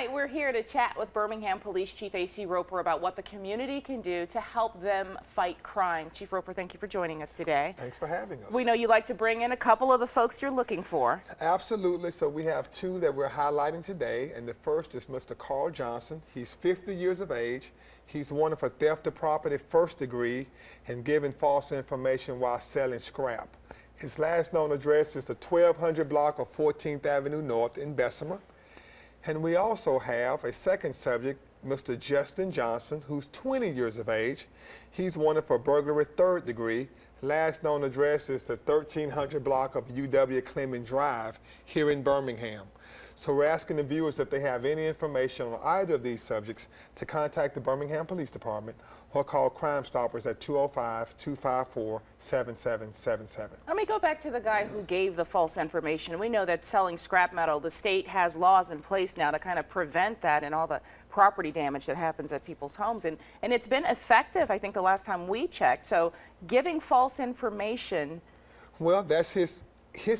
Tonight, we're here to chat with Birmingham Police Chief A.C. Roper about what the community can do to help them fight crime. Chief Roper, thank you for joining us today. Thanks for having us. We know you like to bring in a couple of the folks you're looking for. Absolutely. So we have two that we're highlighting today, and the first is Mr. Carl Johnson. He's 50 years of age. He's wanted for theft of property first degree and giving false information while selling scrap. His last known address is the 1200 block of 14th Avenue North in Bessemer. And we also have a second subject, Mr. Justin Johnson, who's 20 years of age. He's wanted for burglary third degree. Last known address is the 1300 block of UW Clement Drive here in Birmingham. So we're asking the viewers if they have any information on either of these subjects to contact the Birmingham Police Department or call Crime Stoppers at 205-254-7777. Let me go back to the guy who gave the false information. We know that selling scrap metal, the state has laws in place now to kind of prevent that and all the property damage that happens at people's homes. And it's been effective, I think, the last time we checked. So giving false information. Well, that's his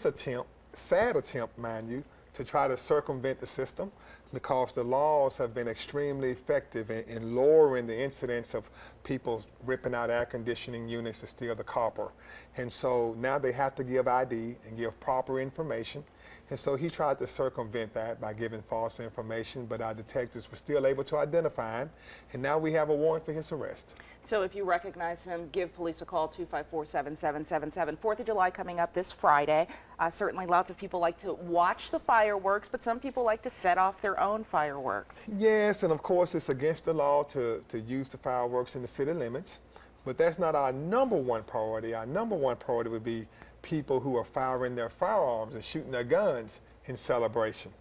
attempt, sad attempt, mind you, to try to circumvent the system, because the laws have been extremely effective in lowering the incidence of people ripping out air conditioning units to steal the copper. And so now they have to give ID and give proper information. And so he tried to circumvent that by giving false information, but our detectives were still able to identify him, and now we have a warrant for his arrest. So if you recognize him, give police a call, 254-7777. 4th of July coming up this Friday. Certainly lots of people like to watch the fireworks, but some people like to set off their own fireworks. Yes, and of course it's against the law to use the fireworks in the city limits, but that's not our number one priority. Our number one priority would be people who are firing their firearms and shooting their guns in celebration.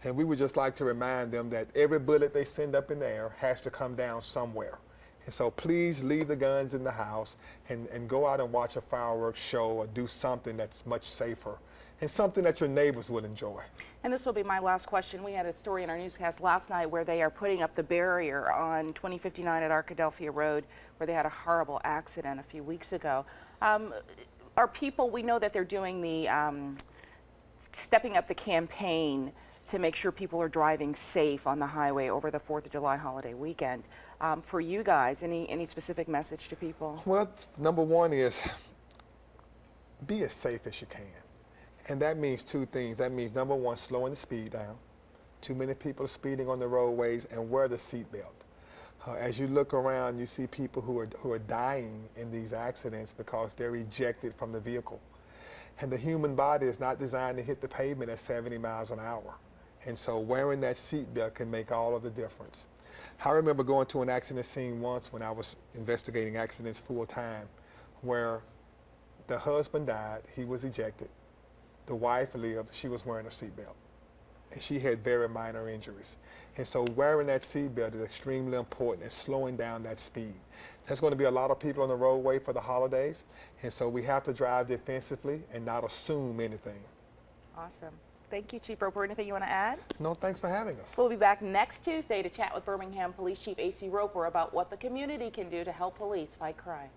And we would just like to remind them that every bullet they send up in the air has to come down somewhere. And so please leave the guns in the house and go out and watch a fireworks show or do something that's much safer and something that your neighbors will enjoy. And this will be my last question. We had a story in our newscast last night where they are putting up the barrier on 2059 at Arkadelphia Road, where they had a horrible accident a few weeks ago. Are people, we know that they're doing the stepping up the campaign to make sure people are driving safe on the highway over the 4th of July holiday weekend. For you guys, any specific message to people? Well, number one is be as safe as you can. And that means two things. That means, number one, slowing the speed down. Too many people are speeding on the roadways, and wear the seatbelt. As you look around, you see people who are dying in these accidents because they're ejected from the vehicle. And the human body is not designed to hit the pavement at 70 miles an hour. And so wearing that seatbelt can make all of the difference. I remember going to an accident scene once when I was investigating accidents full time, where the husband died, he was ejected. The wife lived, she was wearing a seatbelt, and she had very minor injuries. And so wearing that seatbelt is extremely important in slowing down that speed. There's going to be a lot of people on the roadway for the holidays, and so we have to drive defensively and not assume anything. Awesome. Thank you, Chief Roper. Anything you want to add? No, thanks for having us. We'll be back next Tuesday to chat with Birmingham Police Chief A.C. Roper about what the community can do to help police fight crime.